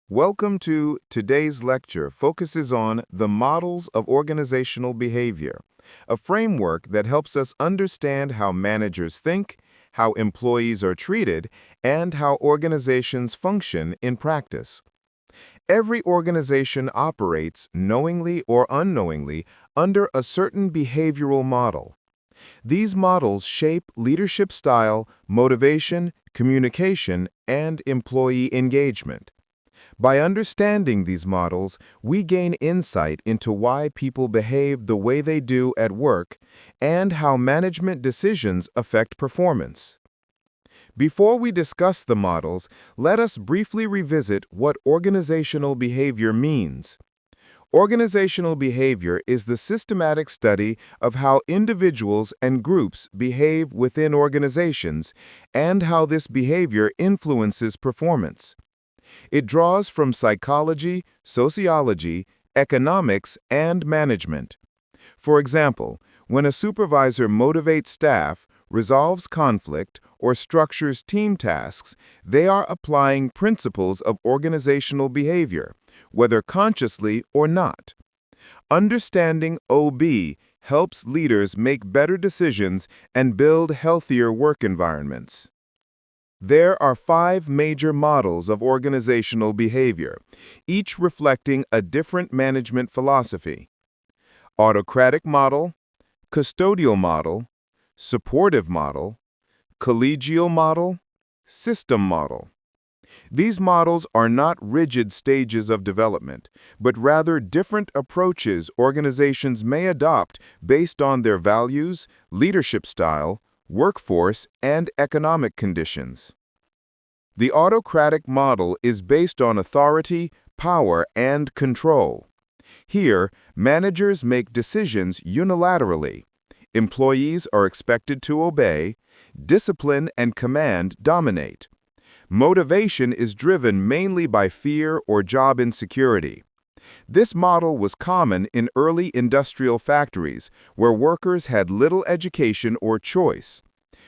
Welcome to today's lecture focuses on the models of organizational behavior, a framework that helps us understand how managers think, how employees are treated, and how organizations function in practice. Every organization operates, knowingly or unknowingly, under a certain behavioral model. These models shape leadership style, motivation, communication, and employee engagement. By understanding these models, we gain insight into why people behave the way they do at work and how management decisions affect performance. Before we discuss the models, let us briefly revisit what organizational behavior means. Organizational behavior is the systematic study of how individuals and groups behave within organizations and how this behavior influences performance. It draws from psychology, sociology, economics, and management. For example, when a supervisor motivates staff, resolves conflict, or structures team tasks, they are applying principles of organizational behavior, whether consciously or not. Understanding OB helps leaders make better decisions and build healthier work environments. There are 5 major models of organizational behavior, each reflecting a different management philosophy: autocratic model, custodial model, supportive model, collegial model, system model. These models are not rigid stages of development, but rather different approaches organizations may adopt based on their values, leadership style, workforce, and economic conditions. The autocratic model is based on authority, power, and control. Here, managers make decisions unilaterally. Employees are expected to obey. Discipline and command dominate. Motivation is driven mainly by fear or job insecurity. This model was common in early industrial factories where workers had little education or choice.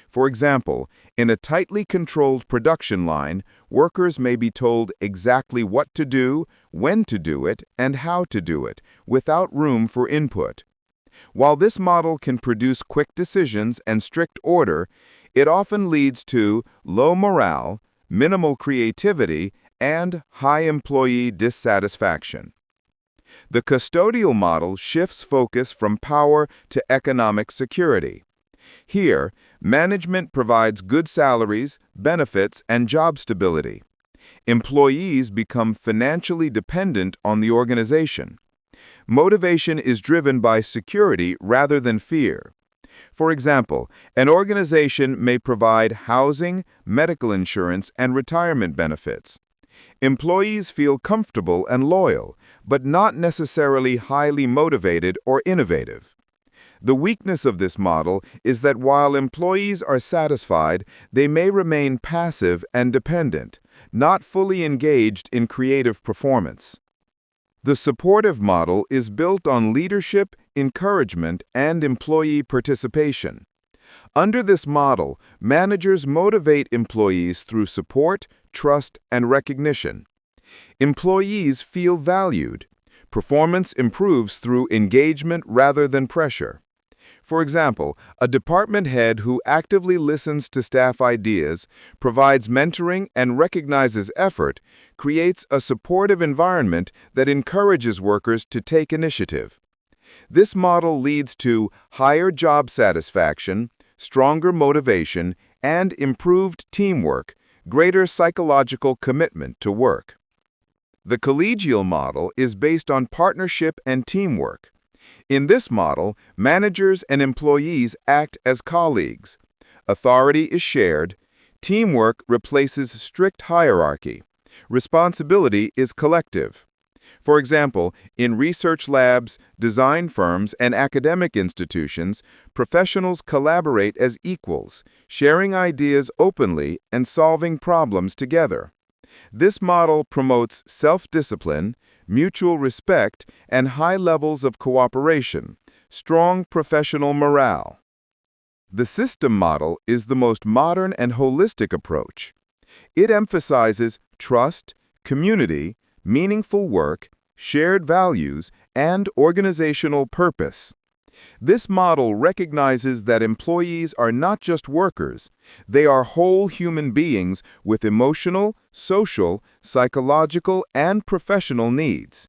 For example, in a tightly controlled production line, workers may be told exactly what to do, when to do it, and how to do it, without room for input. While this model can produce quick decisions and strict order, it often leads to low morale, minimal creativity, and high employee dissatisfaction. The custodial model shifts focus from power to economic security. Here, management provides good salaries, benefits, and job stability. Employees become financially dependent on the organization. Motivation is driven by security rather than fear. For example, an organization may provide housing, medical insurance, and retirement benefits. Employees feel comfortable and loyal, but not necessarily highly motivated or innovative. The weakness of this model is that while employees are satisfied, they may remain passive and dependent, not fully engaged in creative performance. The supportive model is built on leadership, encouragement, and employee participation. Under this model, managers motivate employees through support, trust, and recognition. Employees feel valued. Performance improves through engagement rather than pressure. For example, a department head who actively listens to staff ideas, provides mentoring, and recognizes effort, creates a supportive environment that encourages workers to take initiative. This model leads to higher job satisfaction, stronger motivation, and improved teamwork, greater psychological commitment to work. The collegial model is based on partnership and teamwork. In this model, managers and employees act as colleagues. Authority is shared. Teamwork replaces strict hierarchy. Responsibility is collective. For example, in research labs, design firms, and academic institutions, professionals collaborate as equals, sharing ideas openly and solving problems together. This model promotes self-discipline, mutual respect, and high levels of cooperation, strong professional morale. The system model is the most modern and holistic approach. It emphasizes trust, community, meaningful work, shared values, and organizational purpose. This model recognizes that employees are not just workers, they are whole human beings with emotional, social, psychological, and professional needs.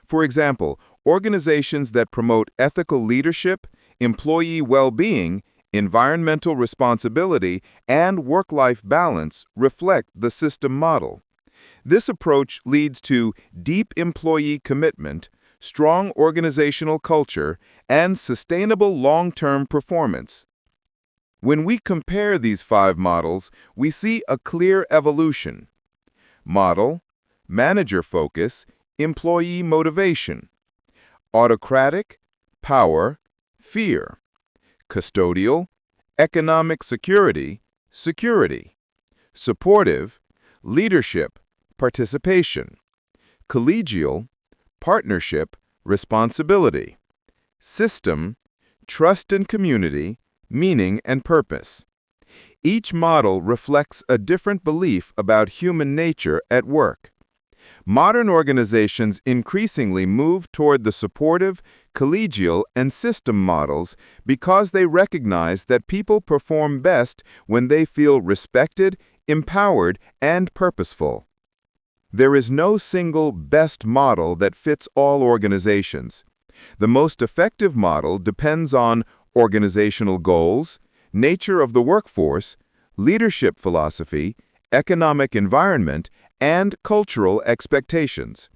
For example, organizations that promote ethical leadership, employee well-being, environmental responsibility, and work-life balance reflect the system model. This approach leads to deep employee commitment, strong organizational culture, and sustainable long-term performance. When we compare these 5 models, we see a clear evolution. Model, manager focus, employee motivation. Autocratic, power, fear. Custodial, economic security, security. Supportive, leadership, participation. Collegial, partnership, responsibility. System, trust and community, meaning and purpose. Each model reflects a different belief about human nature at work. Modern organizations increasingly move toward the supportive, collegial, and system models because they recognize that people perform best when they feel respected, empowered, and purposeful. There is no single best model that fits all organizations. The most effective model depends on organizational goals, nature of the workforce, leadership philosophy, economic environment, and cultural expectations.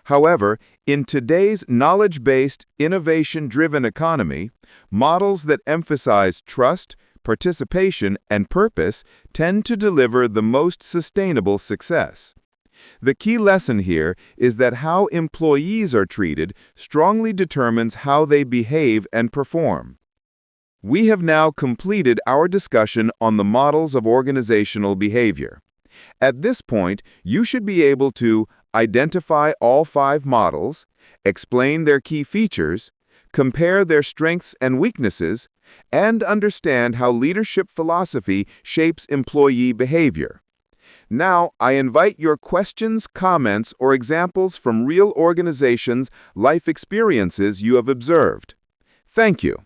However, in today's knowledge-based, innovation-driven economy, models that emphasize trust, participation, and purpose tend to deliver the most sustainable success. The key lesson here is that how employees are treated strongly determines how they behave and perform. We have now completed our discussion on the models of organizational behavior. At this point, you should be able to identify all 5 models, explain their key features, compare their strengths and weaknesses, and understand how leadership philosophy shapes employee behavior. Now, I invite your questions, comments, or examples from real organizations' life experiences you have observed. Thank you.